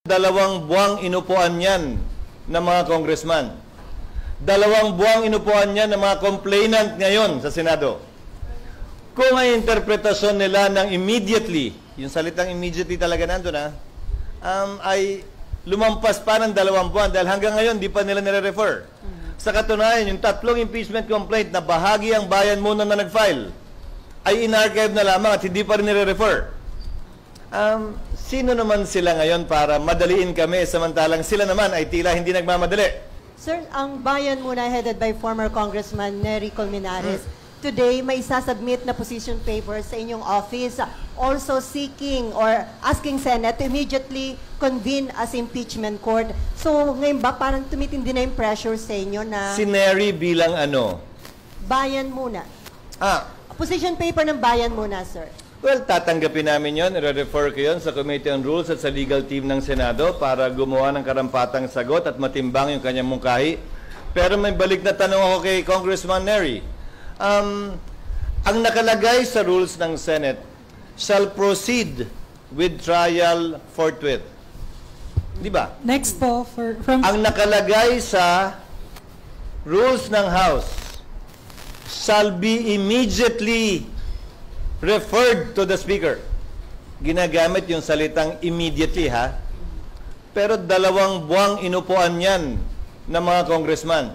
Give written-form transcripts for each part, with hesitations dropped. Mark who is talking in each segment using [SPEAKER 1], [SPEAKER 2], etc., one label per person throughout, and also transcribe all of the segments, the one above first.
[SPEAKER 1] 2 buwang inupuan yan ng mga congressman. 2 buwang inupuan yan ng mga complainant ngayon sa Senado. Kung ang interpretasyon nila ng immediately, yung salitang immediately talaga nandun ay lumampas pa ng 2 buwan dahil hanggang ngayon di pa nila nire-refer. Sa katunayan, yung 3 impeachment complaint na bahagi ang bayan muna na nag-file ay in-archive na lamang at hindi pa rin nire-refer. Sino naman sila ngayon para madaliin kami samantalang sila naman ay tila hindi nagmamadali?
[SPEAKER 2] Sir, ang bayan muna headed by former Congressman Nery Colmenares, today may sasubmit na position papers sa inyong office also seeking or asking Senate to immediately convene as impeachment court. So ngayon ba parang tumitindi na yung pressure sa inyo na...
[SPEAKER 1] Si Nery bilang ano?
[SPEAKER 2] Bayan muna. Position paper ng bayan muna, sir.
[SPEAKER 1] Well, tatanggapin namin yon, i-refer ko yun sa Committee on Rules at sa legal team ng Senado para gumawa ng karampatang sagot at matimbang yung kanyang mungkahi. Pero may balik na tanong ako kay Congressman Nery. Ang nakalagay sa rules ng Senate shall proceed with trial forthwith. Di ba?
[SPEAKER 3] Next po, from...
[SPEAKER 1] Ang nakalagay sa rules ng House shall be immediately referred to the Speaker. Ginagamit yung salitang immediately, ha? Pero 2 buwang inupuan yan ng mga congressman.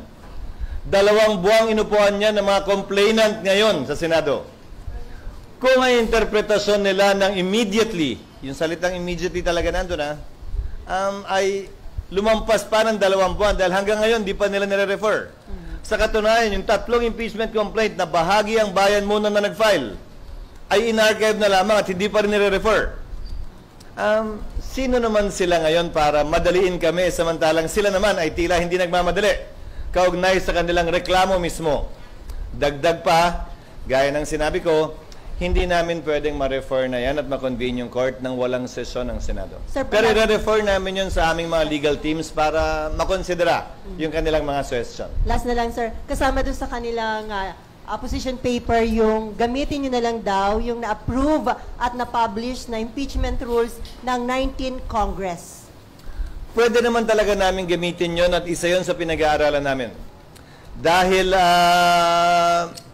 [SPEAKER 1] 2 buwang inupuan yan ng mga complainant ngayon sa Senado. Kung ang interpretasyon nila ng immediately, yung salitang immediately talaga nandun, ay lumampas pa ng 2 buwan dahil hanggang ngayon di pa nila nire-refer. Sa katunayan, yung 3 impeachment complaint na bahagi ang bayan muna na nag-file ay in-archive na lamang at hindi pa rin nire-refer. Sino naman sila ngayon para madaliin kami samantalang sila naman ay tila hindi nagmamadali kaugnay sa kanilang reklamo mismo? Dagdag pa, gaya ng sinabi ko, hindi namin pwedeng ma-refer na yan at ma-convene yung court nang walang sesyon ng Senado.
[SPEAKER 2] Sir,
[SPEAKER 1] pero i-refer namin yun sa aming mga legal teams para makonsidera yung kanilang mga suggestion.
[SPEAKER 2] Last na lang, sir. Kasama dun sa kanilang position paper, yung gamitin nyo na lang daw yung na-approve at na-publish na impeachment rules ng 19th Congress.
[SPEAKER 1] Pwede naman talaga namin gamitin yon at isa yon sa pinag-aaralan namin. Dahil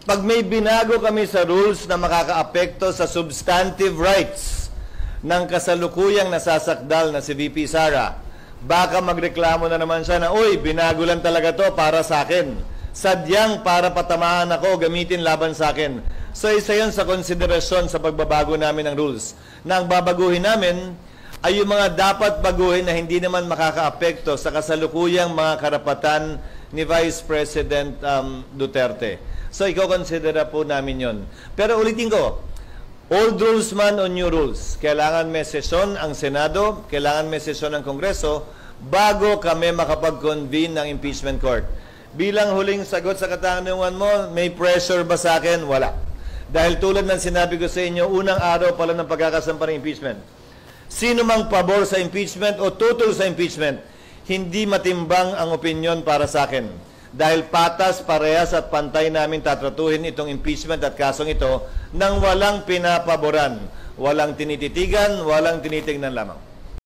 [SPEAKER 1] pag may binago kami sa rules na makakaapekto sa substantive rights ng kasalukuyang nasasakdal na si VP Sara, baka magreklamo na naman siya na, uy, binago lang talaga to para sa akin. Sadyang para patamaan ako, gamitin laban sa akin. So isa yun sa konsiderasyon sa pagbabago namin ng rules. Na ang babaguhin namin ay yung mga dapat baguhin na hindi naman makakaapekto sa kasalukuyang mga karapatan ni Vice President Duterte. So i-considera po namin yon. Pero ulitin ko, old rules man o new rules, kailangan may sesyon ang Senado, kailangan may sesyon ang Kongreso bago kami makapag-convene ng impeachment court. Bilang huling sagot sa katanungan mo, may pressure ba sa akin? Wala. Dahil tulad ng sinabi ko sa inyo, unang araw pala ng pagkakasampa ng impeachment. Sino mang pabor sa impeachment o tutol sa impeachment, hindi matimbang ang opinyon para sa akin. Dahil patas, parehas at pantay namin tatratuhin itong impeachment at kasong ito nang walang pinapaboran, walang tinititigan, walang tinitingnan lamang.